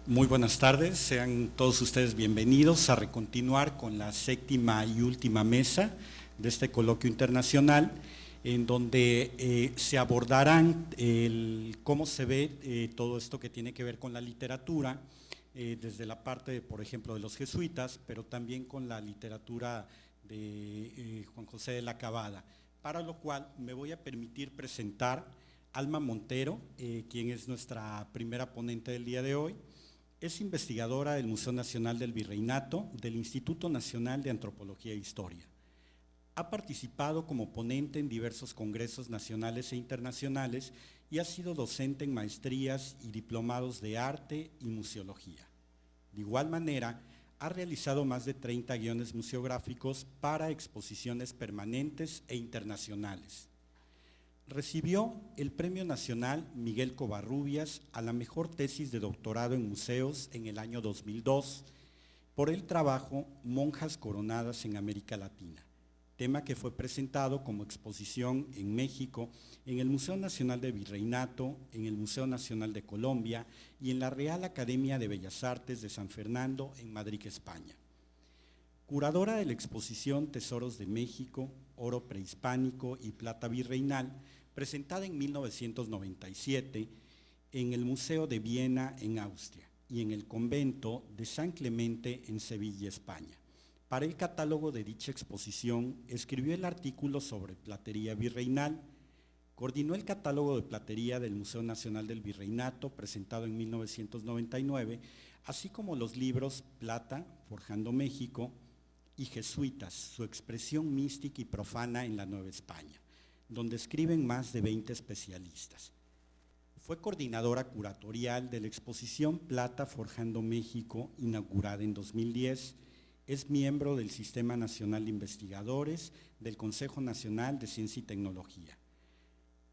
Muy buenas tardes, sean todos ustedes bienvenidos a recontinuar con la séptima y última mesa de este coloquio internacional, en donde se abordarán cómo se ve todo esto que tiene que ver con la literatura, desde la parte, por ejemplo, de los jesuitas, pero también con la literatura de Juan José de la Cabada, para lo cual me voy a permitir presentar a Alma Montero, quien es nuestra primera ponente del día de hoy. Es investigadora del Museo Nacional del Virreinato, del Instituto Nacional de Antropología e Historia. Ha participado como ponente en diversos congresos nacionales e internacionales y ha sido docente en maestrías y diplomados de arte y museología. De igual manera, ha realizado más de 30 guiones museográficos para exposiciones permanentes e internacionales. Recibió el Premio Nacional Miguel Covarrubias a la mejor tesis de doctorado en museos en el año 2002 por el trabajo Monjas Coronadas en América Latina, tema que fue presentado como exposición en México, en el Museo Nacional de Virreinato, en el Museo Nacional de Colombia y en la Real Academia de Bellas Artes de San Fernando en Madrid, España. Curadora de la exposición Tesoros de México, Oro Prehispánico y Plata Virreinal, presentada en 1997 en el Museo de Viena en Austria y en el Convento de San Clemente en Sevilla, España. Para el catálogo de dicha exposición escribió el artículo sobre platería virreinal, coordinó el catálogo de platería del Museo Nacional del Virreinato, presentado en 1999, así como los libros Plata, Forjando México, y Jesuitas, su expresión mística y profana en la Nueva España, donde escriben más de 20 especialistas. Fue coordinadora curatorial de la exposición Plata Forjando México, inaugurada en 2010. Es miembro del Sistema Nacional de Investigadores del Consejo Nacional de Ciencia y Tecnología.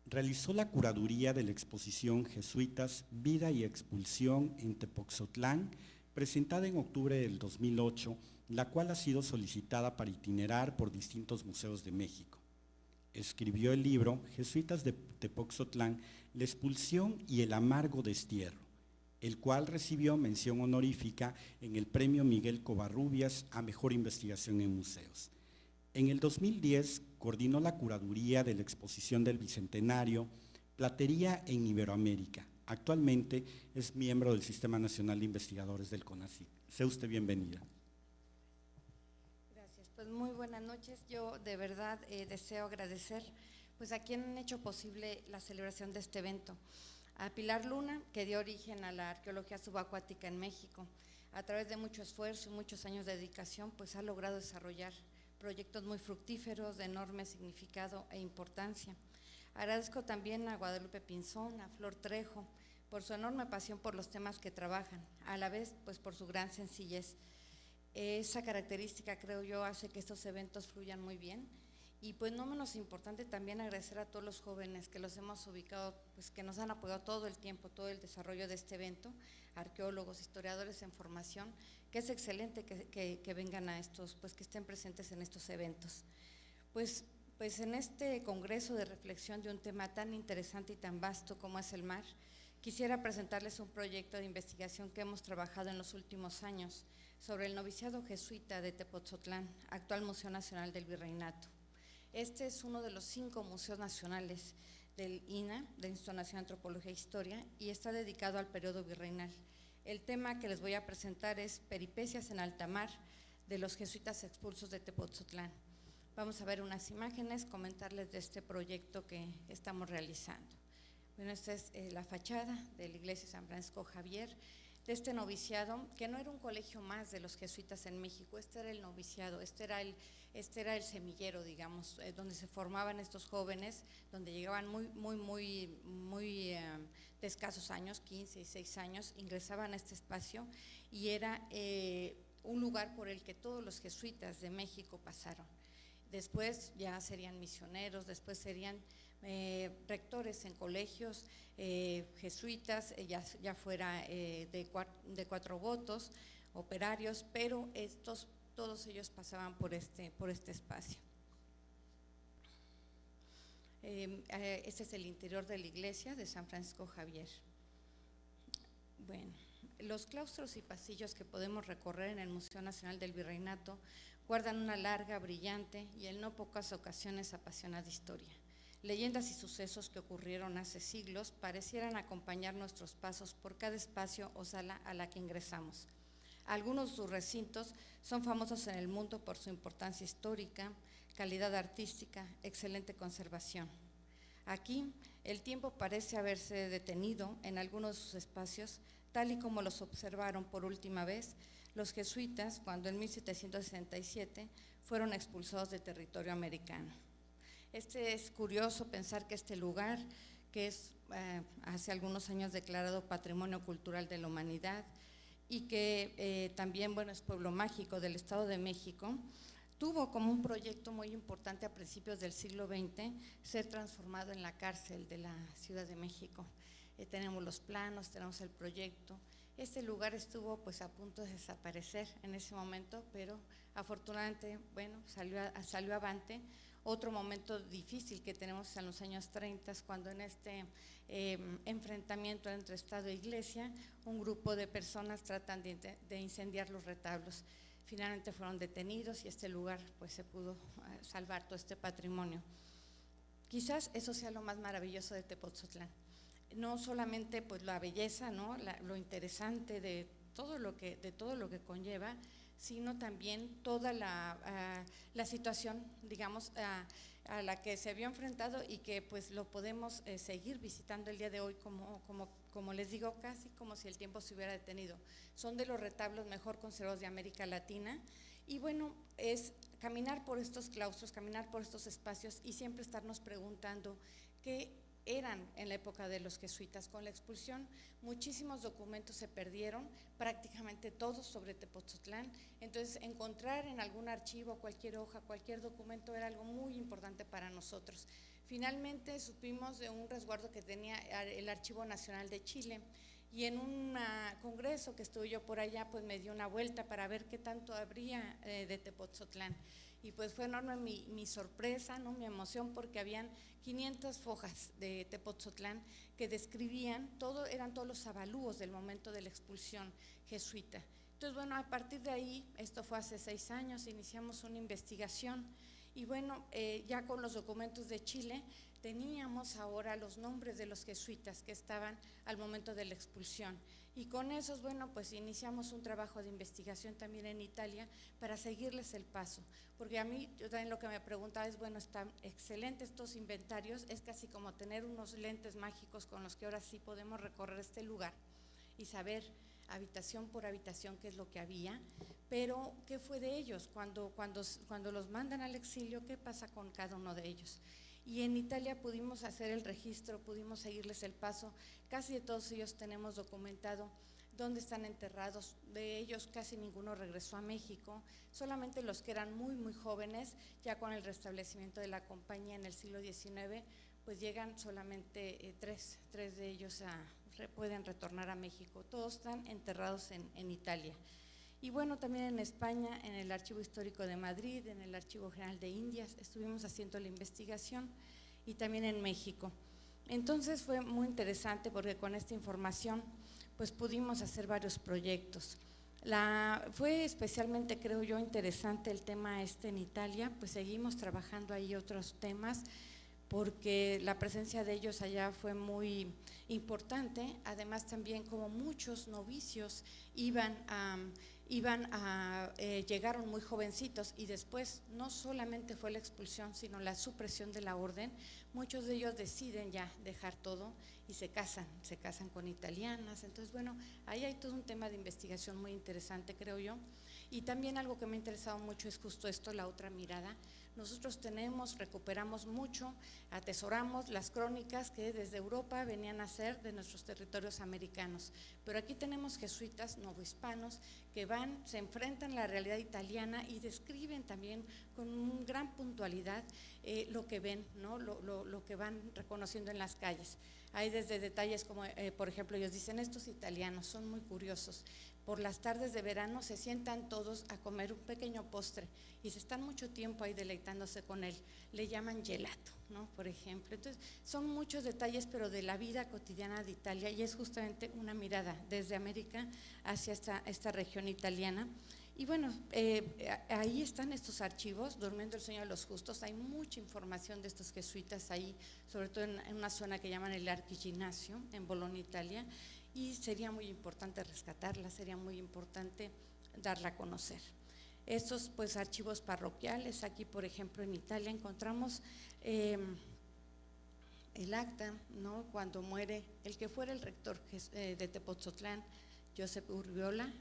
Realizó la curaduría de la exposición Jesuitas, Vida y Expulsión en Tepoztlán, presentada en octubre del 2008, la cual ha sido solicitada para itinerar por distintos museos de México. Escribió el libro Jesuitas de Tepoztlán, la expulsión y el amargo destierro, el cual recibió mención honorífica en el Premio Miguel Covarrubias a Mejor Investigación en Museos. En el 2010 coordinó la curaduría de la exposición del Bicentenario, Platería en Iberoamérica. Actualmente es miembro del Sistema Nacional de Investigadores del CONACYT. Sea usted bienvenida. Gracias, pues muy buenas noches. Yo de verdad deseo agradecer pues a quien han hecho posible la celebración de este evento. A Pilar Luna, que dio origen a la arqueología subacuática en México. A través de mucho esfuerzo y muchos años de dedicación, pues ha logrado desarrollar proyectos muy fructíferos, de enorme significado e importancia. Agradezco también a Guadalupe Pinzón, a Flor Trejo, por su enorme pasión por los temas que trabajan, a la vez pues por su gran sencillez. Esa característica, creo yo, hace que estos eventos fluyan muy bien. Y pues no menos importante también agradecer a todos los jóvenes que los hemos ubicado, pues que nos han apoyado todo el tiempo, todo el desarrollo de este evento, arqueólogos, historiadores en formación, que es excelente que vengan a estos, pues que estén presentes en estos eventos. Pues en este congreso de reflexión de un tema tan interesante y tan vasto como es el mar, quisiera presentarles un proyecto de investigación que hemos trabajado en los últimos años sobre el noviciado jesuita de Tepoztlán, actual Museo Nacional del Virreinato. Este es uno de los 5 museos nacionales del INA, del Instituto Nacional de Antropología e Historia, y está dedicado al periodo virreinal. El tema que les voy a presentar es Peripecias en alta mar de los jesuitas expulsos de Tepoztlán. Vamos a ver unas imágenes, comentarles de este proyecto que estamos realizando. Bueno, esta es la fachada de la iglesia San Francisco Javier, de este noviciado, que no era un colegio más de los jesuitas en México, este era el noviciado, este era el semillero, digamos, donde se formaban estos jóvenes, donde llegaban muy de escasos años, 15 y 6 años, ingresaban a este espacio y era un lugar por el que todos los jesuitas de México pasaron. Después ya serían misioneros, después serían rectores en colegios jesuitas, ya fuera de 4 votos, operarios, pero todos ellos pasaban por este espacio. Este es el interior de la iglesia de San Francisco Javier. Bueno. Los claustros y pasillos que podemos recorrer en el Museo Nacional del Virreinato guardan una larga, brillante y en no pocas ocasiones apasionada historia. Leyendas y sucesos que ocurrieron hace siglos parecieran acompañar nuestros pasos por cada espacio o sala a la que ingresamos. Algunos de sus recintos son famosos en el mundo por su importancia histórica, calidad artística, excelente conservación. Aquí, el tiempo parece haberse detenido en algunos de sus espacios, tal y como los observaron por última vez los jesuitas cuando en 1767 fueron expulsados de territorio americano. Es curioso pensar que este lugar, que es hace algunos años declarado Patrimonio Cultural de la Humanidad y que también, bueno, es pueblo mágico del Estado de México, tuvo como un proyecto muy importante a principios del siglo XX ser transformado en la cárcel de la Ciudad de México. Tenemos los planos, tenemos el proyecto. Este lugar estuvo pues a punto de desaparecer en ese momento, pero afortunadamente, bueno, salió avante. Otro momento difícil que tenemos en los años 30, cuando en este enfrentamiento entre Estado e Iglesia, un grupo de personas tratan de incendiar los retablos. Finalmente fueron detenidos y este lugar pues se pudo salvar, todo este patrimonio. Quizás eso sea lo más maravilloso de Tepoztlán. No solamente pues la belleza, ¿no? Lo interesante de todo lo que conlleva, sino también toda la situación, digamos, a la que se vio enfrentado y que pues lo podemos seguir visitando el día de hoy como les digo, casi como si el tiempo se hubiera detenido. Son de los retablos mejor conservados de América Latina y bueno, es caminar por estos claustros, caminar por estos espacios y siempre estarnos preguntando qué eran en la época de los jesuitas. Con la expulsión muchísimos documentos se perdieron, prácticamente todos sobre Tepoztlán, entonces encontrar en algún archivo, cualquier hoja, cualquier documento era algo muy importante para nosotros. Finalmente supimos de un resguardo que tenía el Archivo Nacional de Chile y en un congreso que estuve yo por allá pues me dio una vuelta para ver qué tanto habría de Tepoztlán. Y pues fue enorme mi sorpresa, ¿no? Mi emoción, porque habían 500 hojas de Tepoztlán que describían eran todos los avalúos del momento de la expulsión jesuita. Entonces, bueno, a partir de ahí, esto fue hace 6 años, iniciamos una investigación y bueno, ya con los documentos de Chile teníamos ahora los nombres de los jesuitas que estaban al momento de la expulsión. Y con esos, bueno, pues iniciamos un trabajo de investigación también en Italia para seguirles el paso, porque a mí, yo también lo que me preguntaba es, bueno, están excelentes estos inventarios, es casi como tener unos lentes mágicos con los que ahora sí podemos recorrer este lugar y saber habitación por habitación qué es lo que había, pero qué fue de ellos, cuando los mandan al exilio, qué pasa con cada uno de ellos. Y en Italia pudimos hacer el registro, pudimos seguirles el paso, casi de todos ellos tenemos documentado dónde están enterrados, de ellos casi ninguno regresó a México, solamente los que eran muy muy jóvenes, ya con el restablecimiento de la compañía en el siglo XIX, pues llegan solamente tres de ellos pueden retornar a México, todos están enterrados en Italia. Y bueno, también en España, en el Archivo Histórico de Madrid, en el Archivo General de Indias, estuvimos haciendo la investigación y también en México. Entonces fue muy interesante porque con esta información pues pudimos hacer varios proyectos. Fue especialmente, creo yo, interesante el tema en Italia, pues seguimos trabajando ahí otros temas porque la presencia de ellos allá fue muy importante, además también como muchos novicios llegaron muy jovencitos y después no solamente fue la expulsión, sino la supresión de la orden, muchos de ellos deciden ya dejar todo y se casan con italianas, entonces bueno, ahí hay todo un tema de investigación muy interesante, creo yo, y también algo que me ha interesado mucho es justo esto, la otra mirada. Nosotros recuperamos mucho, atesoramos las crónicas que desde Europa venían a ser de nuestros territorios americanos, pero aquí tenemos jesuitas novohispanos que se enfrentan a la realidad italiana y describen también con una gran puntualidad lo que ven, ¿no? lo que van reconociendo en las calles. Hay desde detalles como, por ejemplo, ellos dicen, estos italianos son muy curiosos, por las tardes de verano se sientan todos a comer un pequeño postre y se están mucho tiempo ahí deleitándose con él. Le llaman gelato, ¿no? Por ejemplo. Entonces, son muchos detalles, pero de la vida cotidiana de Italia, y es justamente una mirada desde América hacia esta región italiana. Y bueno, ahí están estos archivos, Durmiendo el sueño de los justos. Hay mucha información de estos jesuitas ahí, sobre todo en una zona que llaman el Archiginnasio, en Bolonia, Italia, y sería muy importante rescatarla, sería muy importante darla a conocer. Estos pues archivos parroquiales, aquí por ejemplo en Italia encontramos el acta, ¿no? Cuando muere el que fuera el rector de Tepoztlán, Josep Urbiola.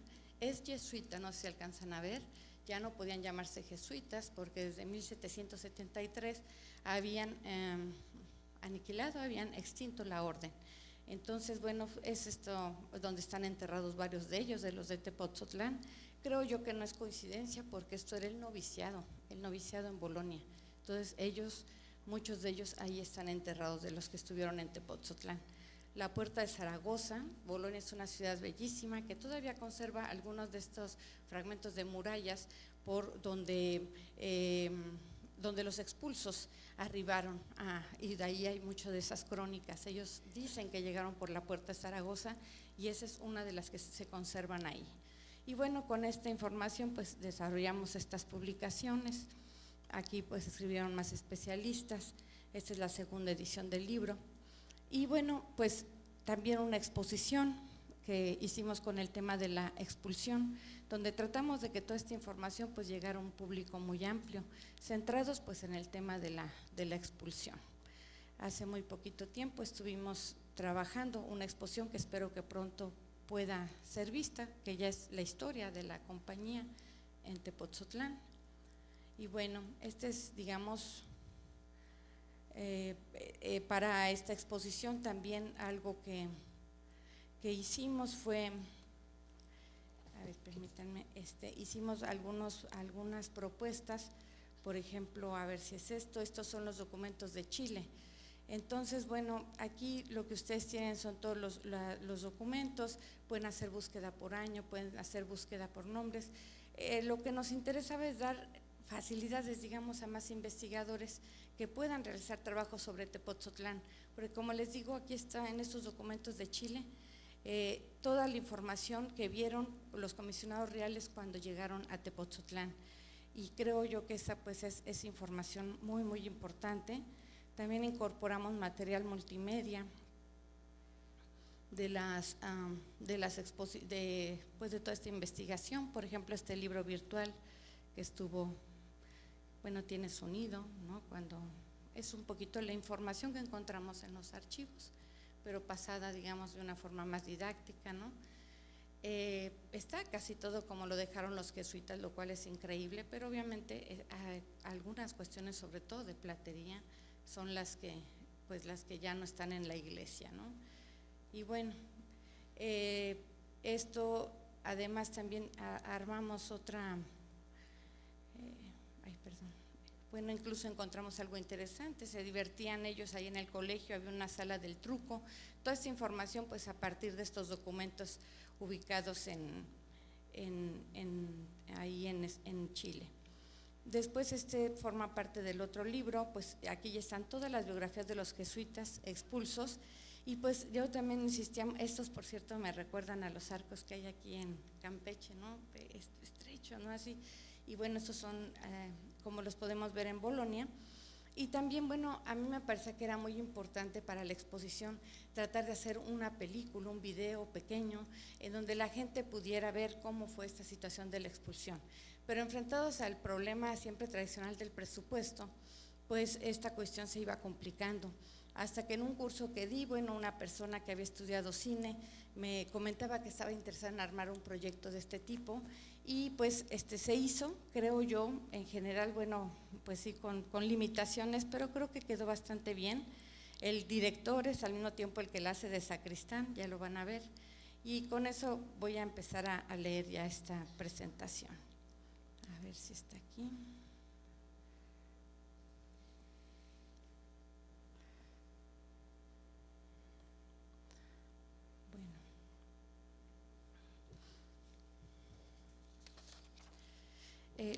Es jesuita, no se alcanzan a ver, ya no podían llamarse jesuitas porque desde 1773 habían aniquilado, habían extinto la orden. Entonces, bueno, es esto donde están enterrados varios de ellos, de los de Tepoztlán. Creo yo que no es coincidencia porque esto era el noviciado en Bolonia. Entonces ellos, muchos de ellos ahí están enterrados, de los que estuvieron en Tepoztlán. La Puerta de Zaragoza, Bolonia es una ciudad bellísima que todavía conserva algunos de estos fragmentos de murallas por donde los expulsos arribaron, y de ahí hay mucho de esas crónicas. Ellos dicen que llegaron por la Puerta de Zaragoza y esa es una de las que se conservan ahí. Y bueno, con esta información pues desarrollamos estas publicaciones. Aquí pues escribieron más especialistas. Esta es la segunda edición del libro. Y bueno, pues también una exposición que hicimos con el tema de la expulsión, donde tratamos de que toda esta información pues llegara a un público muy amplio, centrados pues en el tema de la expulsión. Hace muy poquito tiempo estuvimos trabajando una exposición que espero que pronto pueda ser vista, que ya es la historia de la compañía en Tepoztlán. Y bueno, este es, digamos, para esta exposición también algo que hicimos fue, a ver, permítanme, hicimos algunas propuestas, por ejemplo, a ver si es estos son los documentos de Chile. Entonces, bueno, aquí lo que ustedes tienen son todos los documentos, pueden hacer búsqueda por año, pueden hacer búsqueda por nombres. Lo que nos interesaba es dar facilidades, digamos, a más investigadores que puedan realizar trabajos sobre Tepoztlán, porque como les digo, aquí está en estos documentos de Chile toda la información que vieron los comisionados reales cuando llegaron a Tepoztlán, y creo yo que esa pues es información muy muy importante. También incorporamos material multimedia de toda esta investigación, por ejemplo este libro virtual que estuvo, bueno, tiene sonido, ¿no? Cuando es un poquito la información que encontramos en los archivos, pero pasada, digamos, de una forma más didáctica, ¿no? Está casi todo como lo dejaron los jesuitas, lo cual es increíble, pero obviamente algunas cuestiones, sobre todo de platería, son las que ya no están en la iglesia, ¿no? Y bueno, esto además también armamos otra, bueno, incluso encontramos algo interesante, se divertían ellos ahí en el colegio, había una sala del truco, toda esta información pues a partir de estos documentos ubicados ahí en Chile. Después forma parte del otro libro, pues aquí ya están todas las biografías de los jesuitas expulsos, y pues yo también insistía, estos por cierto me recuerdan a los arcos que hay aquí en Campeche, ¿no? Estrecho, ¿no? Así, y bueno, estos son como los podemos ver en Bolonia. Y también, bueno, a mí me parece que era muy importante para la exposición tratar de hacer una película, un video pequeño, en donde la gente pudiera ver cómo fue esta situación de la expulsión. Pero enfrentados al problema siempre tradicional del presupuesto, pues esta cuestión se iba complicando. Hasta que en un curso que di, bueno, una persona que había estudiado cine me comentaba que estaba interesada en armar un proyecto de este tipo, y pues se hizo, creo yo, en general, bueno, pues sí, con limitaciones, pero creo que quedó bastante bien. El director es al mismo tiempo el que la hace de sacristán, ya lo van a ver, y con eso voy a empezar a leer ya esta presentación. A ver si está aquí.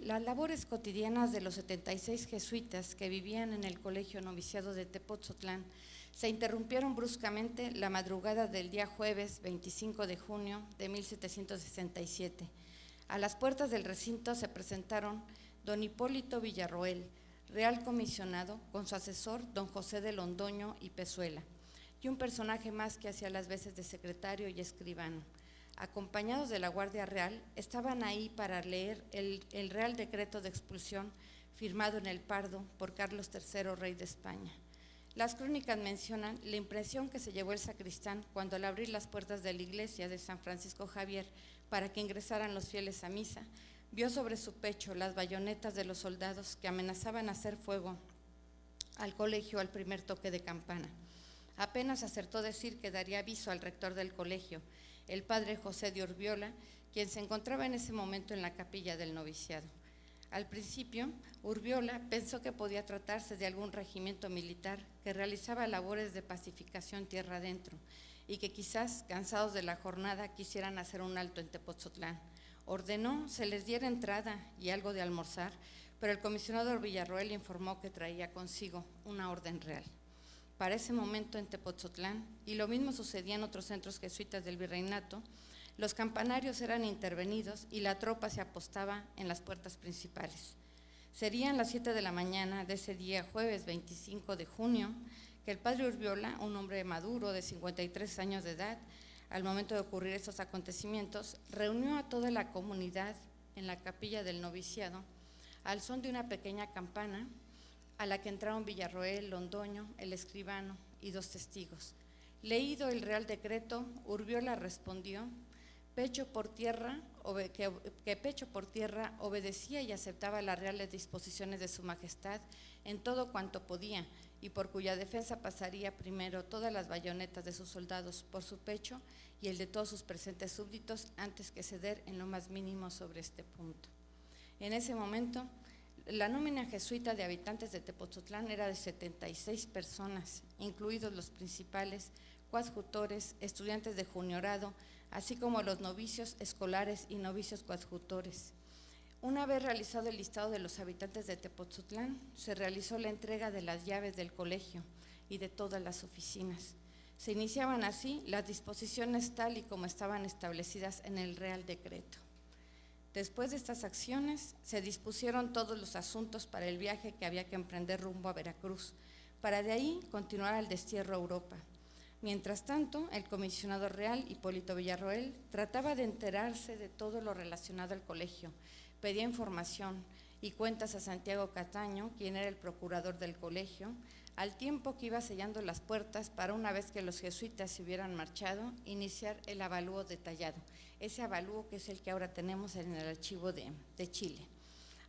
Las labores cotidianas de los 76 jesuitas que vivían en el Colegio Noviciado de Tepotzotlán se interrumpieron bruscamente la madrugada del día jueves 25 de junio de 1767. A las puertas del recinto se presentaron don Hipólito Villarroel, real comisionado, con su asesor don José de Londoño y Pezuela, y un personaje más que hacía las veces de secretario y escribano. Acompañados de la Guardia Real, estaban ahí para leer el Real Decreto de Expulsión firmado en el Pardo por Carlos III, rey de España. Las crónicas mencionan la impresión que se llevó el sacristán cuando al abrir las puertas de la iglesia de San Francisco Javier para que ingresaran los fieles a misa, vio sobre su pecho las bayonetas de los soldados que amenazaban hacer fuego al colegio al primer toque de campana. Apenas acertó decir que daría aviso al rector del colegio, el padre José de Urbiola, quien se encontraba en ese momento en la capilla del noviciado. Al principio, Urbiola pensó que podía tratarse de algún regimiento militar que realizaba labores de pacificación tierra adentro y que quizás, cansados de la jornada, quisieran hacer un alto en Tepotzotlán. Ordenó se les diera entrada y algo de almorzar, pero el comisionado Villarroel informó que traía consigo una orden real. Para ese momento en Tepotzotlán, y lo mismo sucedía en otros centros jesuitas del virreinato, los campanarios eran intervenidos y la tropa se apostaba en las puertas principales. Serían las 7 de la mañana de ese día, jueves 25 de junio, que el padre Urbiola, un hombre maduro de 53 años de edad, al momento de ocurrir estos acontecimientos, reunió a toda la comunidad en la capilla del noviciado al son de una pequeña campana, a la que entraron Villarroel, Londoño, el escribano y 2 testigos. Leído el Real Decreto, Urbiola respondió que pecho por tierra obedecía y aceptaba las reales disposiciones de su majestad en todo cuanto podía, y por cuya defensa pasaría primero todas las bayonetas de sus soldados por su pecho y el de todos sus presentes súbditos antes que ceder en lo más mínimo sobre este punto. En ese momento, la nómina jesuita de habitantes de Tepotzotlán era de 76 personas, incluidos los principales, coadjutores, estudiantes de juniorado, así como los novicios escolares y novicios coadjutores. Una vez realizado el listado de los habitantes de Tepotzotlán, se realizó la entrega de las llaves del colegio y de todas las oficinas. Se iniciaban así las disposiciones tal y como estaban establecidas en el Real Decreto. Después de estas acciones, se dispusieron todos los asuntos para el viaje que había que emprender rumbo a Veracruz, para de ahí continuar al destierro a Europa. Mientras tanto, el comisionado real, Hipólito Villarroel, trataba de enterarse de todo lo relacionado al colegio, pedía información y cuentas a Santiago Cataño, quien era el procurador del colegio, al tiempo que iba sellando las puertas para, una vez que los jesuitas se hubieran marchado, iniciar el avalúo detallado, ese avalúo que es el que ahora tenemos en el archivo de Chile.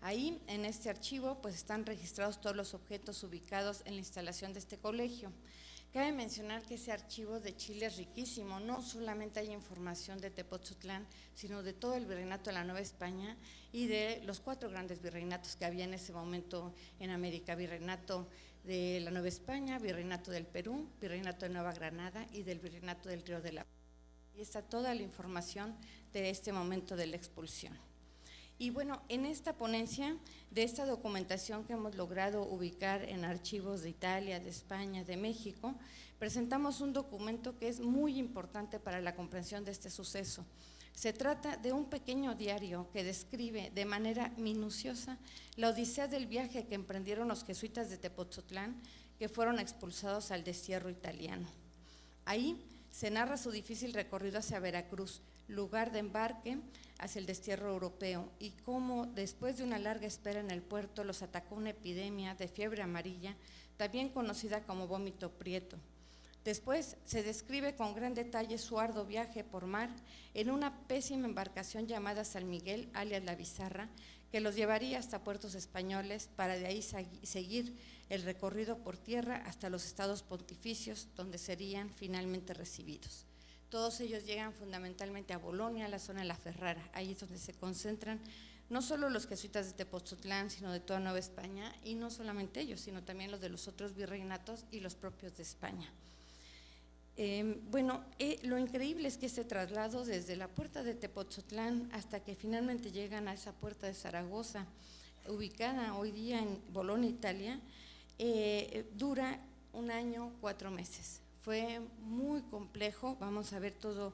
Ahí, en este archivo, pues están registrados todos los objetos ubicados en la instalación de este colegio. Cabe mencionar que ese archivo de Chile es riquísimo, no solamente hay información de Tepotzotlán, sino de todo el virreinato de la Nueva España y de los 4 grandes virreinatos que había en ese momento en América: virreinato de la Nueva España, virreinato del Perú, virreinato de Nueva Granada y del virreinato del Río de la Plata. Y está toda la información de este momento de la expulsión. Y bueno, en esta ponencia de esta documentación que hemos logrado ubicar en archivos de Italia, de España, de México, presentamos un documento que es muy importante para la comprensión de este suceso. Se trata de un pequeño diario que describe de manera minuciosa la odisea del viaje que emprendieron los jesuitas de Tepotzotlán, que fueron expulsados al destierro italiano. Ahí se narra su difícil recorrido hacia Veracruz, lugar de embarque hacia el destierro europeo, y cómo después de una larga espera en el puerto los atacó una epidemia de fiebre amarilla, también conocida como vómito prieto. Después se describe con gran detalle su arduo viaje por mar en una pésima embarcación llamada San Miguel, alias La Bizarra, que los llevaría hasta puertos españoles para de ahí seguir el recorrido por tierra hasta los estados pontificios, donde serían finalmente recibidos. Todos ellos llegan fundamentalmente a Bolonia, la zona de la Ferrara. Ahí es donde se concentran no solo los jesuitas de Tepotzotlán, sino de toda Nueva España, y no solamente ellos, sino también los de los otros virreinatos y los propios de España. Lo increíble es que este traslado desde la puerta de Tepoztlán hasta que finalmente llegan a esa puerta de Zaragoza, ubicada hoy día en Bolonia, Italia, dura 1 año, 4 meses. Fue muy complejo, vamos a ver todo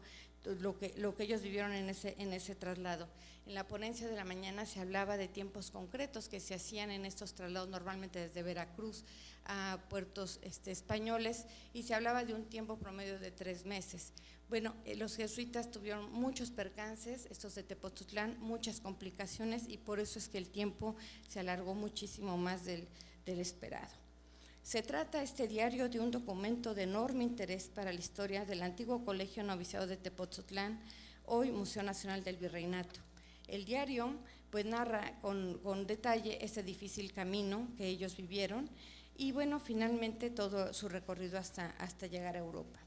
lo que ellos vivieron en ese traslado. En la ponencia de la mañana se hablaba de tiempos concretos que se hacían en estos traslados normalmente desde Veracruz a puertos españoles, y se hablaba de un tiempo promedio de 3 meses. Bueno, los jesuitas tuvieron muchos percances, estos de Tepoztlán, muchas complicaciones, y por eso es que el tiempo se alargó muchísimo más del esperado. Se trata este diario de un documento de enorme interés para la historia del antiguo Colegio Noviciado de Tepoztlán, hoy Museo Nacional del Virreinato. El diario pues narra con detalle ese difícil camino que ellos vivieron y bueno, finalmente todo su recorrido hasta llegar a Europa.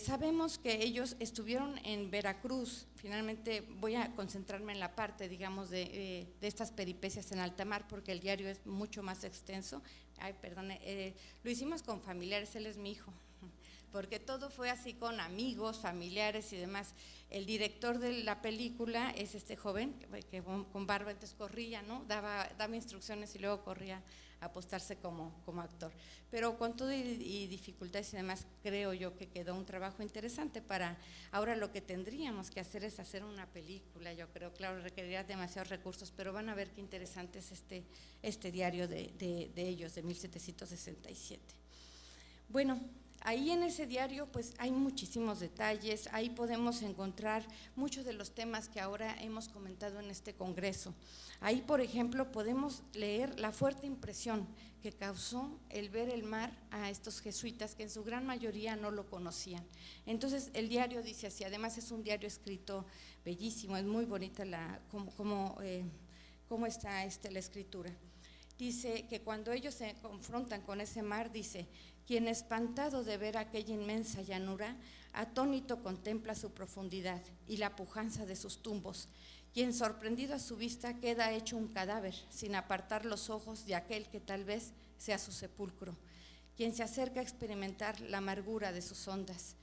Sabemos que ellos estuvieron en Veracruz. Finalmente voy a concentrarme en la parte, digamos, de estas peripecias en alta mar, porque el diario es mucho más extenso. Ay, perdón, lo hicimos con familiares, él es mi hijo, porque todo fue así con amigos, familiares y demás. El director de la película es este joven que con barba, entonces corría, ¿no? Daba instrucciones y luego corría a apostarse como actor. Pero con todo y dificultades y demás, creo yo que quedó un trabajo interesante para… Ahora lo que tendríamos que hacer es hacer una película, yo creo, claro, requeriría demasiados recursos, pero van a ver qué interesante es este diario de ellos, de 1767. Bueno, ahí en ese diario pues hay muchísimos detalles, ahí podemos encontrar muchos de los temas que ahora hemos comentado en este congreso. Ahí, por ejemplo, podemos leer la fuerte impresión que causó el ver el mar a estos jesuitas que en su gran mayoría no lo conocían. Entonces el diario dice así, además es un diario escrito bellísimo, es muy bonita cómo está la escritura. Dice que cuando ellos se confrontan con ese mar, dice: quien espantado de ver aquella inmensa llanura, atónito contempla su profundidad y la pujanza de sus tumbos. Quien sorprendido a su vista queda hecho un cadáver, sin apartar los ojos de aquel que tal vez sea su sepulcro. Quien se acerca a experimentar la amargura de sus ondas.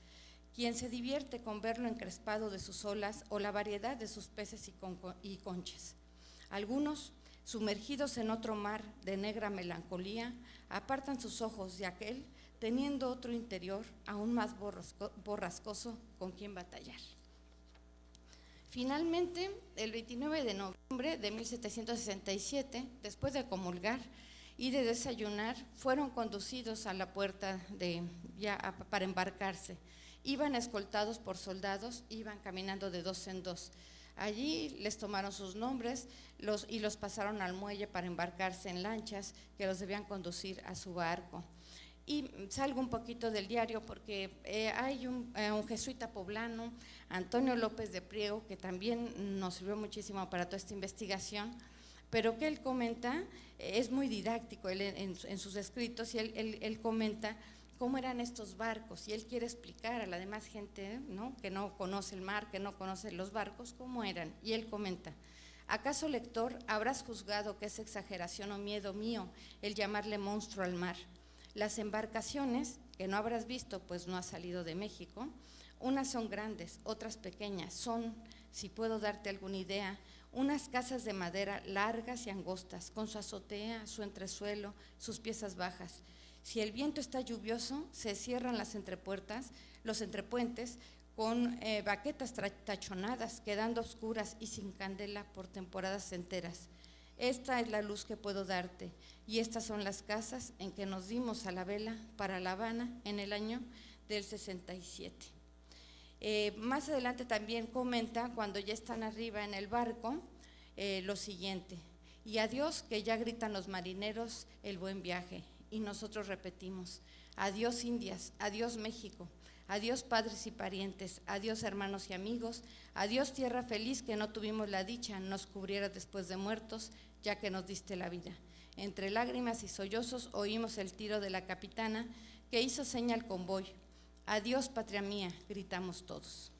Quien se divierte con verlo encrespado de sus olas o la variedad de sus peces y conchas. Algunos, sumergidos en otro mar de negra melancolía, apartan sus ojos de aquel, teniendo otro interior aún más borrascoso con quien batallar. Finalmente, el 29 de noviembre de 1767, después de comulgar y de desayunar, fueron conducidos a la puerta para embarcarse. Iban escoltados por soldados, iban caminando de 2 en 2. Allí les tomaron sus nombres y los pasaron al muelle para embarcarse en lanchas que los debían conducir a su barco. Y salgo un poquito del diario porque hay un jesuita poblano, Antonio López de Priego, que también nos sirvió muchísimo para toda esta investigación, pero que él comenta, es muy didáctico él en sus escritos, y él comenta cómo eran estos barcos, y él quiere explicar a la demás gente, ¿no?, que no conoce el mar, que no conoce los barcos, cómo eran. Y él comenta: ¿acaso, lector, habrás juzgado que es exageración o miedo mío el llamarle monstruo al mar? Las embarcaciones, que no habrás visto, pues no has salido de México, unas son grandes, otras pequeñas, son, si puedo darte alguna idea, unas casas de madera largas y angostas, con su azotea, su entresuelo, sus piezas bajas. Si el viento está lluvioso, se cierran las entrepuertas, los entrepuentes, con baquetas tachonadas, quedando oscuras y sin candela por temporadas enteras. Esta es la luz que puedo darte, y estas son las casas en que nos dimos a la vela para La Habana en el año del 67. Más adelante también comenta, cuando ya están arriba en el barco, lo siguiente: y adiós, que ya gritan los marineros el buen viaje. Y nosotros repetimos: adiós Indias, adiós México, adiós padres y parientes, adiós hermanos y amigos, adiós tierra feliz que no tuvimos la dicha nos cubriera después de muertos, ya que nos diste la vida. Entre lágrimas y sollozos oímos el tiro de la capitana que hizo seña al convoy. Adiós patria mía, gritamos todos.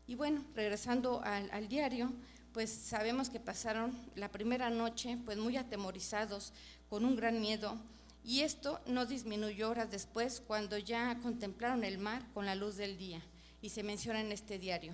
Y bueno, regresando al diario, pues sabemos que pasaron la primera noche pues muy atemorizados, con un gran miedo, Y esto no disminuyó horas después, cuando ya contemplaron el mar con la luz del día, y se menciona en este diario: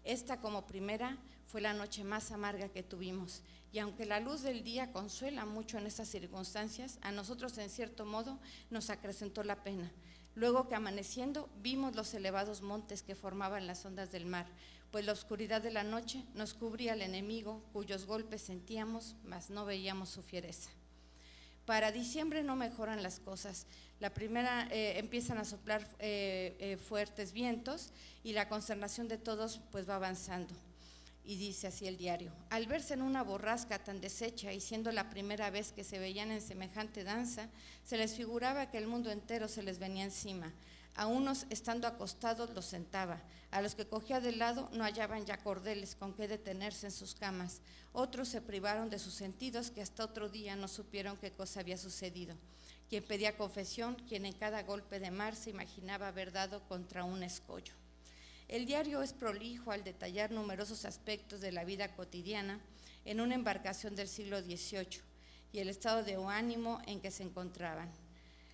esta, como primera, fue la noche más amarga que tuvimos, y aunque la luz del día consuela mucho en estas circunstancias, a nosotros en cierto modo nos acrecentó la pena. Luego que amaneciendo vimos los elevados montes que formaban las ondas del mar, pues la oscuridad de la noche nos cubría al enemigo, cuyos golpes sentíamos, mas no veíamos su fiereza. Para diciembre no mejoran las cosas. La primera, empiezan a soplar fuertes vientos, y la consternación de todos pues va avanzando. Y dice así el diario: al verse en una borrasca tan deshecha, y siendo la primera vez que se veían en semejante danza, se les figuraba que el mundo entero se les venía encima. A unos, estando acostados, los sentaba; a los que cogía de lado no hallaban ya cordeles con que detenerse en sus camas. Otros se privaron de sus sentidos, que hasta otro día no supieron qué cosa había sucedido. Quien pedía confesión, quien en cada golpe de mar se imaginaba haber dado contra un escollo. El diario es prolijo al detallar numerosos aspectos de la vida cotidiana en una embarcación del siglo XVIII y el estado de ánimo en que se encontraban.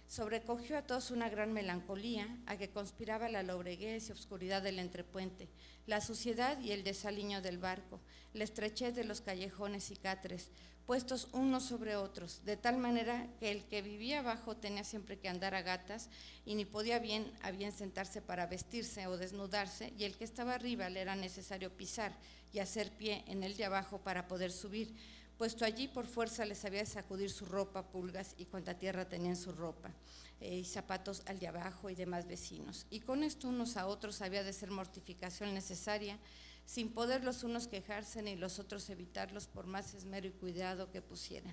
Sobrecogió a todos una gran melancolía, a que conspiraba la lobreguez y obscuridad del entrepuente, la suciedad y el desaliño del barco, la estrechez de los callejones y catres, puestos unos sobre otros, de tal manera que el que vivía abajo tenía siempre que andar a gatas, y ni podía bien sentarse para vestirse o desnudarse, y el que estaba arriba le era necesario pisar y hacer pie en el de abajo para poder subir, puesto allí por fuerza les había de sacudir su ropa, pulgas y cuanta tierra tenían su ropa, y zapatos al de abajo y demás vecinos. Y con esto unos a otros había de ser mortificación necesaria, sin poder los unos quejarse ni los otros evitarlos, por más esmero y cuidado que pusieran.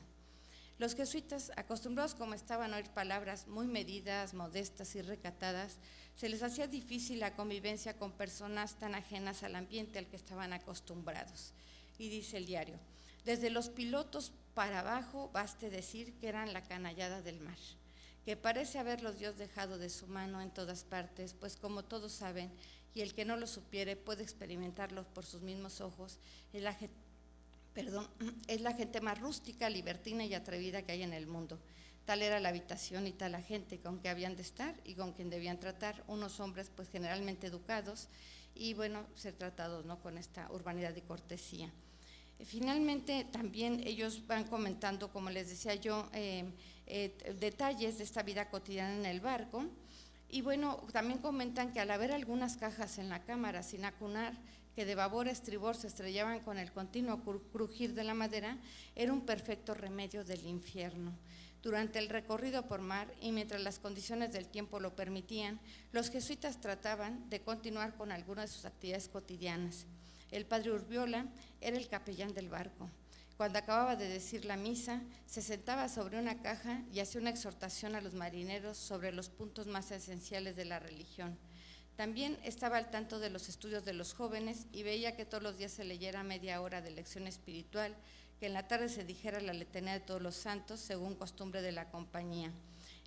Los jesuitas, acostumbrados como estaban a oír palabras muy medidas, modestas y recatadas, se les hacía difícil la convivencia con personas tan ajenas al ambiente al que estaban acostumbrados. Y dice el diario: desde los pilotos para abajo baste decir que eran la canallada del mar, que parece haberlos Dios dejado de su mano en todas partes, pues como todos saben, y el que no lo supiere puede experimentarlo por sus mismos ojos, es la gente más rústica, libertina y atrevida que hay en el mundo. Tal era la habitación y tal la gente con que habían de estar y con quien debían tratar, unos hombres pues generalmente educados y bueno, ser tratados, ¿no?, con esta urbanidad y cortesía. Finalmente también ellos van comentando, como les decía yo, detalles de esta vida cotidiana en el barco. Y bueno, también comentan que al haber algunas cajas en la cámara sin acunar, que de babor a estribor se estrellaban con el continuo crujir de la madera, era un perfecto remedio del infierno. Durante el recorrido por mar y mientras las condiciones del tiempo lo permitían, los jesuitas trataban de continuar con algunas de sus actividades cotidianas. El padre Urbiola era el capellán del barco. Cuando acababa de decir la misa, se sentaba sobre una caja y hacía una exhortación a los marineros sobre los puntos más esenciales de la religión. También estaba al tanto de los estudios de los jóvenes y veía que todos los días se leyera media hora de lección espiritual, que en la tarde se dijera la letanía de todos los santos, según costumbre de la compañía.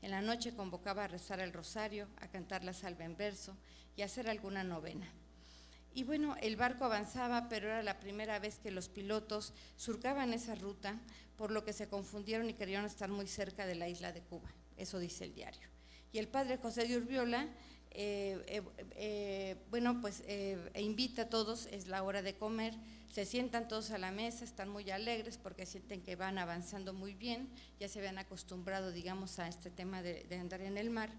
En la noche convocaba a rezar el rosario, a cantar la salve en verso y a hacer alguna novena. Y bueno, el barco avanzaba, pero era la primera vez que los pilotos surcaban esa ruta, por lo que se confundieron y querían estar muy cerca de la isla de Cuba. Eso dice el diario. Y el padre José de Urbiola, invita a todos, es la hora de comer, se sientan todos a la mesa, están muy alegres porque sienten que van avanzando muy bien, ya se habían acostumbrado, digamos, a este tema de andar en el mar,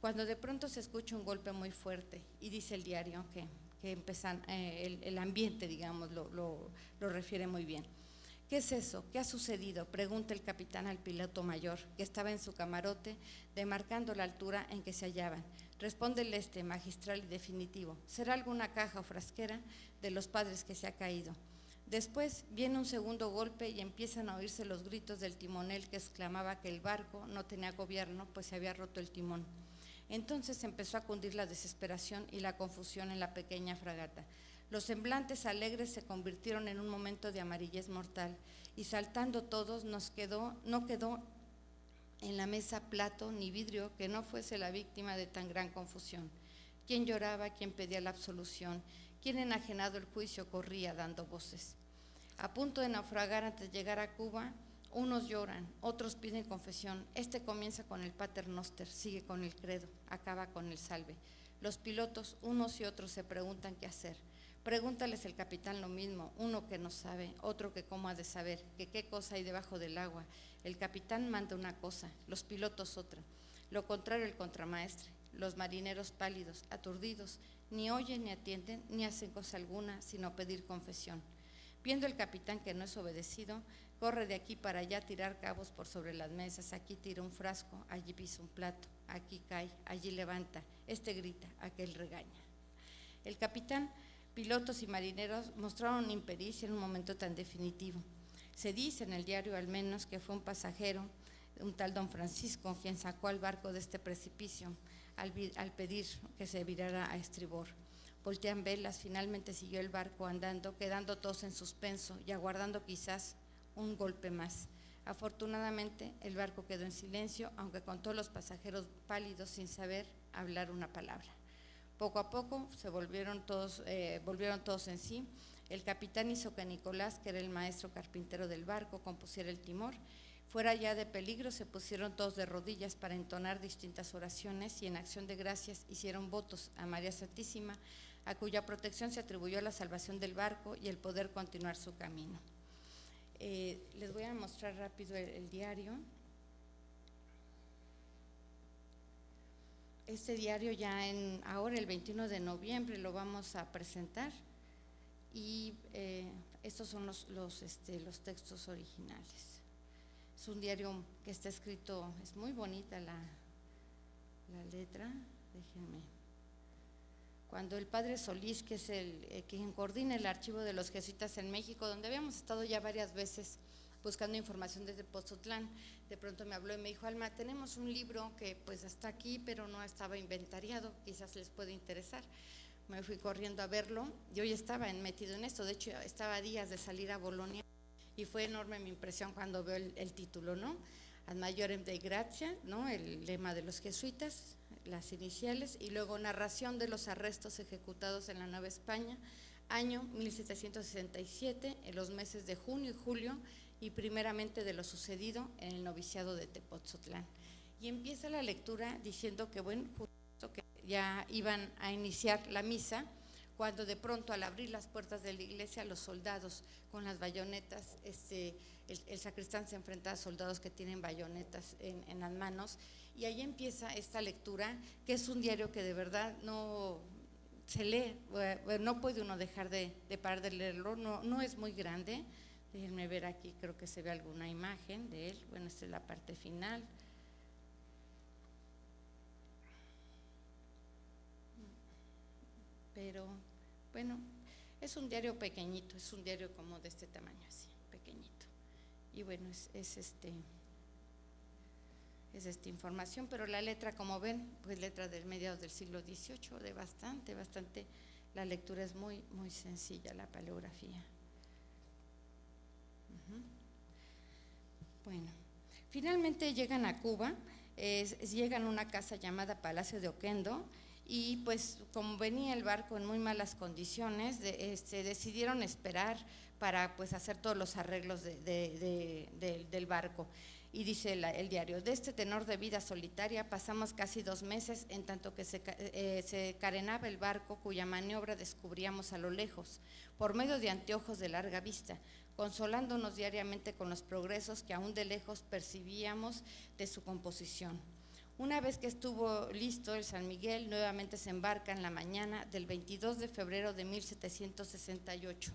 cuando de pronto se escucha un golpe muy fuerte y dice el diario que empiezan, el ambiente, digamos, lo refiere muy bien. ¿Qué es eso? ¿Qué ha sucedido?, pregunta el capitán al piloto mayor, que estaba en su camarote, demarcando la altura en que se hallaban. Respóndele este, magistral y definitivo: será alguna caja o frasquera de los padres que se ha caído. Después viene un segundo golpe y empiezan a oírse los gritos del timonel, que exclamaba que el barco no tenía gobierno, pues se había roto el timón. Entonces empezó a cundir la desesperación y la confusión en la pequeña fragata. Los semblantes alegres se convirtieron en un momento de amarillez mortal, y saltando todos no quedó en la mesa plato ni vidrio que no fuese la víctima de tan gran confusión. Quien lloraba, quien pedía la absolución, quien enajenado el juicio corría dando voces. A punto de naufragar antes de llegar a Cuba, Unos lloran, otros piden confesión. Este comienza con el Pater Noster, sigue con el credo, acaba con el salve. Los pilotos, unos y otros, se preguntan qué hacer. Pregúntales el capitán lo mismo, uno que no sabe, otro que cómo ha de saber, que qué cosa hay debajo del agua. El capitán manda una cosa, los pilotos otra. Lo contrario el contramaestre. Los marineros pálidos, aturdidos, ni oyen ni atienden, ni hacen cosa alguna, sino pedir confesión. Viendo el capitán que no es obedecido, corre de aquí para allá a tirar cabos por sobre las mesas. Aquí tira un frasco, allí pisa un plato, aquí cae, allí levanta, este grita, aquel regaña. El capitán, pilotos y marineros mostraron impericia en un momento tan definitivo. Se dice en el diario al menos que fue un pasajero, un tal don Francisco, quien sacó al barco de este precipicio al pedir que se virara a estribor. Voltean velas, finalmente siguió el barco andando, quedando todos en suspenso y aguardando quizás un golpe más. Afortunadamente el barco quedó en silencio, aunque con todos los pasajeros pálidos sin saber hablar una palabra. Poco a poco se volvieron todos en sí. El capitán hizo que Nicolás, que era el maestro carpintero del barco, compusiera el timor. Fuera ya de peligro, se pusieron todos de rodillas para entonar distintas oraciones y en acción de gracias hicieron votos a María Santísima, a cuya protección se atribuyó la salvación del barco y el poder continuar su camino. Les voy a mostrar rápido el diario. Este diario ahora el 21 de noviembre lo vamos a presentar y estos son los textos originales. Es un diario que está escrito, es muy bonita la letra, déjenme. Cuando el padre Solís, que es quien coordina el archivo de los jesuitas en México, donde habíamos estado ya varias veces buscando información desde Pozotlán, de pronto me habló y me dijo: Alma, tenemos un libro que pues está aquí, pero no estaba inventariado, quizás les puede interesar. Me fui corriendo a verlo, yo ya estaba metido en esto, de hecho estaba a días de salir a Bolonia y fue enorme mi impresión cuando veo el título, ¿no? Ad Maiorem Dei Gratia, ¿no? El lema de los jesuitas, las iniciales, y luego narración de los arrestos ejecutados en la Nueva España, año 1767, en los meses de junio y julio, y primeramente de lo sucedido en el noviciado de Tepotzotlán. Y empieza la lectura diciendo que, bueno, justo que ya iban a iniciar la misa, cuando de pronto al abrir las puertas de la iglesia, los soldados con las bayonetas, el sacristán se enfrenta a soldados que tienen bayonetas en las manos, y ahí empieza esta lectura, que es un diario que de verdad no se lee, no puede uno dejar de parar de leerlo, no es muy grande. Déjenme ver aquí, creo que se ve alguna imagen de él. Bueno, esta es la parte final. Pero bueno, es un diario pequeñito, es un diario como de este tamaño, así, pequeñito. Y bueno, es esta información, pero la letra, como ven, pues letra del mediados del siglo XVIII, de bastante, la lectura es muy, muy sencilla, la paleografía. Bueno, finalmente llegan a Cuba, llegan a una casa llamada Palacio de Oquendo, y pues como venía el barco en muy malas condiciones, decidieron esperar para pues hacer todos los arreglos del barco. Y dice el diario: de este tenor de vida solitaria pasamos casi 2 meses, en tanto que se carenaba el barco, cuya maniobra descubríamos a lo lejos, por medio de anteojos de larga vista, consolándonos diariamente con los progresos que aún de lejos percibíamos de su composición. Una vez que estuvo listo el San Miguel, nuevamente se embarca en la mañana del 22 de febrero de 1768.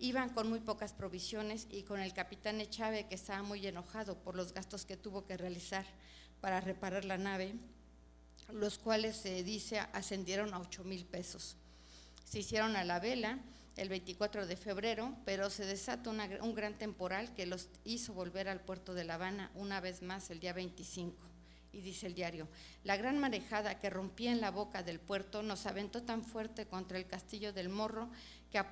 Iban con muy pocas provisiones y con el capitán Echave, que estaba muy enojado por los gastos que tuvo que realizar para reparar la nave, los cuales se dice ascendieron a 8,000 pesos. Se hicieron a la vela el 24 de febrero, pero se desató un gran temporal que los hizo volver al puerto de La Habana una vez más el día 25. Y dice el diario: la gran marejada que rompía en la boca del puerto nos aventó tan fuerte contra el castillo del Morro que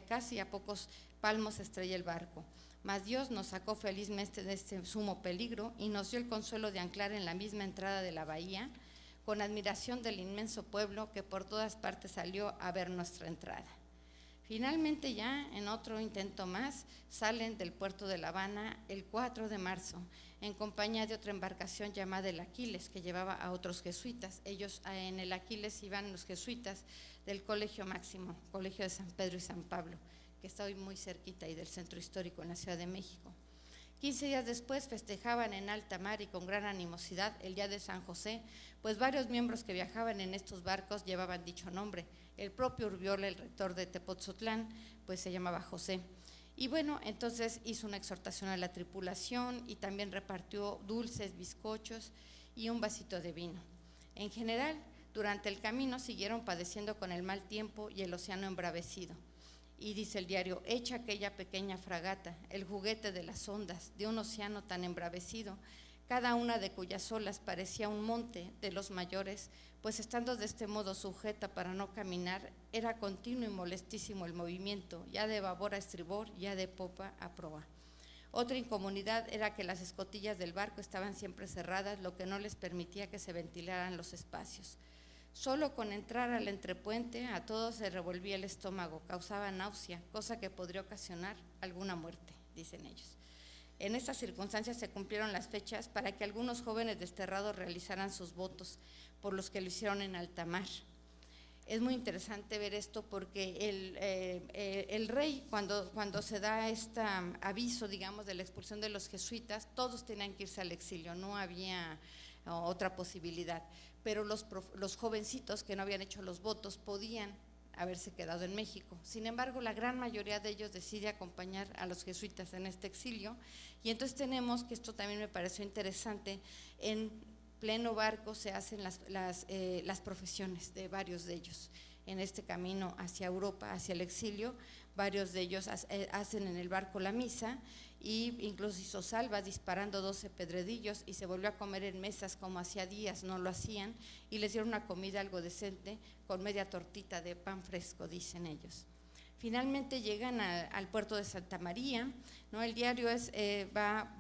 casi a pocos palmos se estrella el barco. Mas Dios nos sacó felizmente de este sumo peligro y nos dio el consuelo de anclar en la misma entrada de la bahía, con admiración del inmenso pueblo que por todas partes salió a ver nuestra entrada. Finalmente ya en otro intento más salen del puerto de La Habana el 4 de marzo en compañía de otra embarcación llamada el Aquiles, que llevaba a otros jesuitas. Ellos en el Aquiles iban los jesuitas del Colegio Máximo, Colegio de San Pedro y San Pablo, que está hoy muy cerquita y del centro histórico en la Ciudad de México. 15 días después festejaban en alta mar y con gran animosidad el Día de San José, pues varios miembros que viajaban en estos barcos llevaban dicho nombre. El propio Urbiola, el rector de Tepoztlán, pues se llamaba José. Y bueno, entonces hizo una exhortación a la tripulación y también repartió dulces, bizcochos y un vasito de vino. En general, durante el camino siguieron padeciendo con el mal tiempo y el océano embravecido. Y dice el diario, hecha aquella pequeña fragata, el juguete de las ondas, de un océano tan embravecido, cada una de cuyas olas parecía un monte de los mayores, pues estando de este modo sujeta para no caminar, era continuo y molestísimo el movimiento, ya de babor a estribor, ya de popa a proa. Otra incomodidad era que las escotillas del barco estaban siempre cerradas, lo que no les permitía que se ventilaran los espacios. Solo con entrar al entrepuente a todos se revolvía el estómago, causaba náusea, cosa que podría ocasionar alguna muerte, dicen ellos. En estas circunstancias se cumplieron las fechas para que algunos jóvenes desterrados realizaran sus votos, por los que lo hicieron en alta mar. Es muy interesante ver esto porque el rey, cuando se da este aviso, digamos, de la expulsión de los jesuitas, todos tenían que irse al exilio, no había otra posibilidad, pero los jovencitos que no habían hecho los votos podían haberse quedado en México. Sin embargo, la gran mayoría de ellos decide acompañar a los jesuitas en este exilio, y entonces tenemos, que esto también me pareció interesante, en pleno barco se hacen las profesiones de varios de ellos. En este camino hacia Europa, hacia el exilio, varios de ellos hacen en el barco la misa, y incluso hizo salva disparando 12 pedredillos, y se volvió a comer en mesas como hacía días no lo hacían, y les dieron una comida algo decente con media tortita de pan fresco, dicen ellos. Finalmente llegan al puerto de Santa María, ¿no? El diario va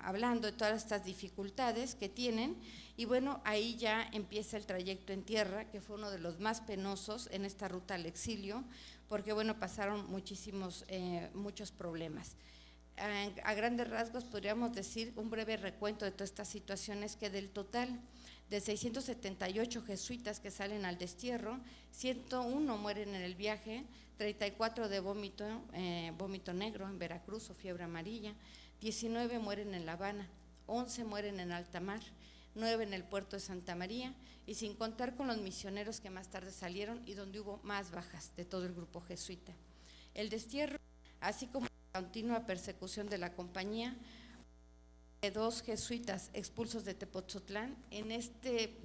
hablando de todas estas dificultades que tienen, y bueno, ahí ya empieza el trayecto en tierra, que fue uno de los más penosos en esta ruta al exilio, porque bueno, pasaron muchos problemas. A grandes rasgos podríamos decir un breve recuento de todas estas situaciones, que del total de 678 jesuitas que salen al destierro, 101 mueren en el viaje, 34 de vómito negro en Veracruz o fiebre amarilla, 19 mueren en La Habana, 11 mueren en alta mar, 9 en el puerto de Santa María, y sin contar con los misioneros que más tarde salieron y donde hubo más bajas de todo el grupo jesuita. El destierro, así como la continua persecución de la compañía, de 2 jesuitas expulsos de Tepoztlán, en este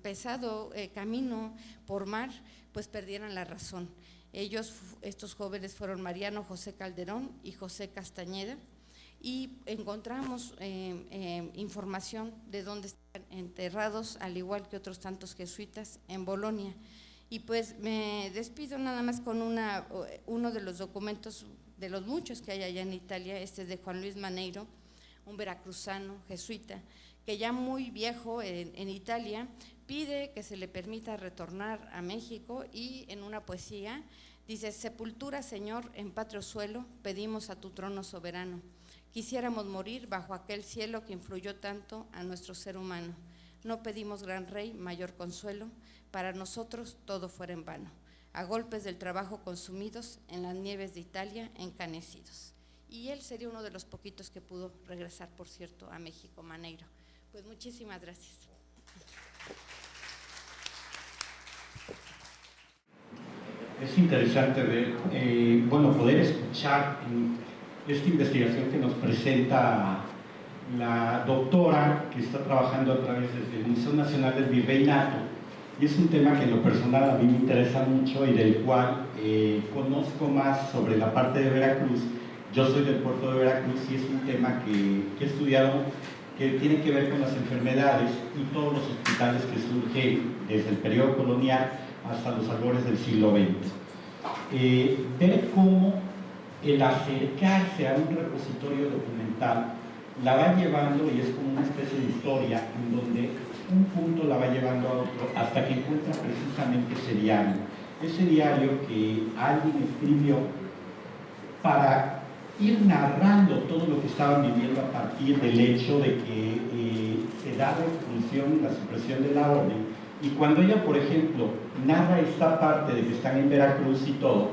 pesado camino por mar, pues perdieron la razón. Estos jóvenes fueron Mariano José Calderón y José Castañeda, y encontramos información de dónde están enterrados, al igual que otros tantos jesuitas, en Bolonia. Y pues me despido nada más con uno de los documentos, de los muchos que hay allá en Italia, este es de Juan Luis Maneiro, un veracruzano jesuita, que ya muy viejo en Italia, pide que se le permita retornar a México, y en una poesía dice: sepultura, Señor, en patrio suelo, pedimos a tu trono soberano. Quisiéramos morir bajo aquel cielo que influyó tanto a nuestro ser humano. No pedimos, gran rey, mayor consuelo, para nosotros todo fuera en vano. A golpes del trabajo consumidos, en las nieves de Italia encanecidos. Y él sería uno de los poquitos que pudo regresar, por cierto, a México, Maneiro. Pues muchísimas gracias. Es interesante ver, poder escuchar esta investigación que nos presenta la doctora, que está trabajando a través del Museo Nacional del Virreinato, y es un tema que en lo personal a mí me interesa mucho y del cual conozco más sobre la parte de Veracruz. Yo soy del puerto de Veracruz y es un tema que he estudiado, que tiene que ver con las enfermedades y todos los hospitales que surgen desde el periodo colonial hasta los albores del siglo XX. Ver cómo el acercarse a un repositorio documental la va llevando, y es como una especie de historia en donde un punto la va llevando a otro hasta que encuentra precisamente ese diario. ese diario que alguien escribió para ir narrando todo lo que estaban viviendo a partir del hecho de que se da la expulsión y la supresión de la orden. Y cuando ella, por ejemplo, narra esta parte de que están en Veracruz y todo,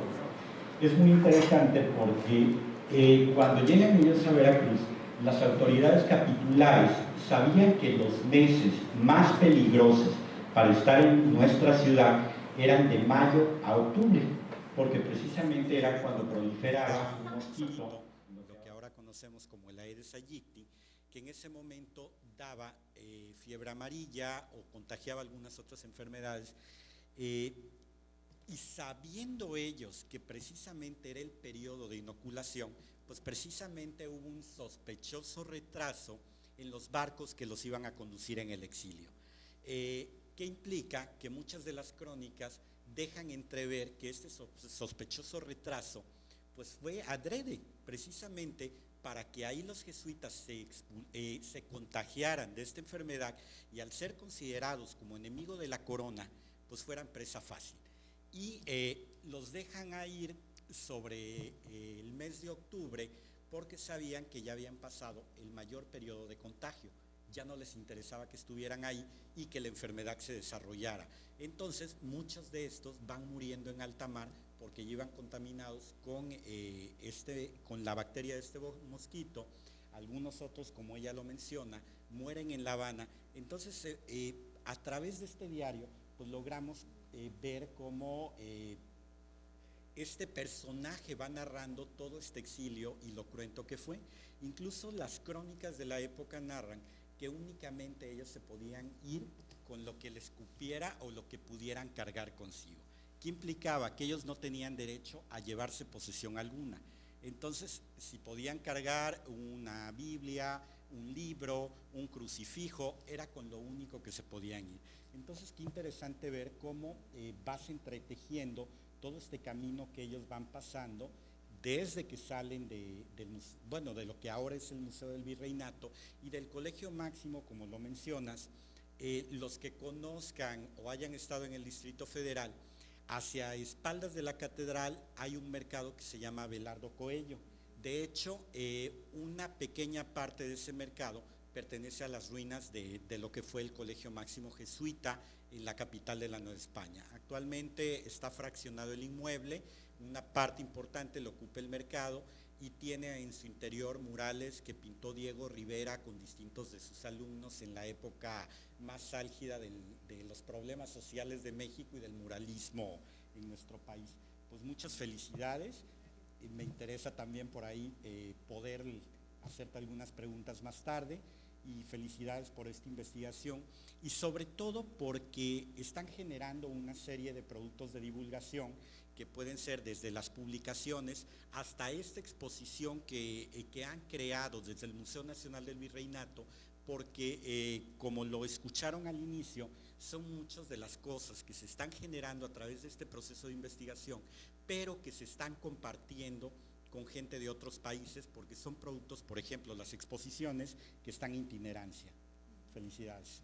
es muy interesante porque cuando llegan ellos a Veracruz, las autoridades capitulares sabían que los meses más peligrosos para estar en nuestra ciudad eran de mayo a octubre, porque precisamente era cuando proliferaba un mosquito, lo que ahora conocemos como el Aedes aegypti, que en ese momento daba fiebre amarilla o contagiaba algunas otras enfermedades. Y sabiendo ellos que precisamente era el periodo de inoculación, pues precisamente hubo un sospechoso retraso en los barcos que los iban a conducir en el exilio, que implica que muchas de las crónicas dejan entrever que este sospechoso retraso pues fue adrede, precisamente para que ahí los jesuitas se contagiaran de esta enfermedad y al ser considerados como enemigo de la corona, pues fueran presa fácil. Y los dejan a ir sobre el mes de octubre porque sabían que ya habían pasado el mayor periodo de contagio, ya no les interesaba que estuvieran ahí y que la enfermedad se desarrollara. Entonces muchos de estos van muriendo en alta mar porque iban contaminados con la bacteria de este mosquito. Algunos otros, como ella lo menciona, mueren en La Habana. Entonces a través de este diario pues logramos ver cómo este personaje va narrando todo este exilio y lo cruento que fue. Incluso las crónicas de la época narran que únicamente ellos se podían ir con lo que les cupiera o lo que pudieran cargar consigo, que implicaba que ellos no tenían derecho a llevarse posesión alguna. Entonces, si podían cargar una Biblia, un libro, un crucifijo, era con lo único que se podían ir. Entonces, qué interesante ver cómo vas entretejiendo todo este camino que ellos van pasando desde que salen de lo que ahora es el Museo del Virreinato y del Colegio Máximo, como lo mencionas. Los que conozcan o hayan estado en el Distrito Federal, hacia espaldas de la catedral hay un mercado que se llama Abelardo Coello. De hecho, una pequeña parte de ese mercado pertenece a las ruinas de lo que fue el Colegio Máximo Jesuita en la capital de la Nueva España. Actualmente está fraccionado el inmueble, una parte importante lo ocupa el mercado y tiene en su interior murales que pintó Diego Rivera con distintos de sus alumnos en la época más álgida de los problemas sociales de México y del muralismo en nuestro país. Pues muchas felicidades. Me interesa también por ahí poder hacerte algunas preguntas más tarde, y felicidades por esta investigación y sobre todo porque están generando una serie de productos de divulgación que pueden ser desde las publicaciones hasta esta exposición que han creado desde el Museo Nacional del Virreinato, porque como lo escucharon al inicio, son muchas de las cosas que se están generando a través de este proceso de investigación, pero que se están compartiendo con gente de otros países, porque son productos, por ejemplo, las exposiciones que están en itinerancia. Felicidades.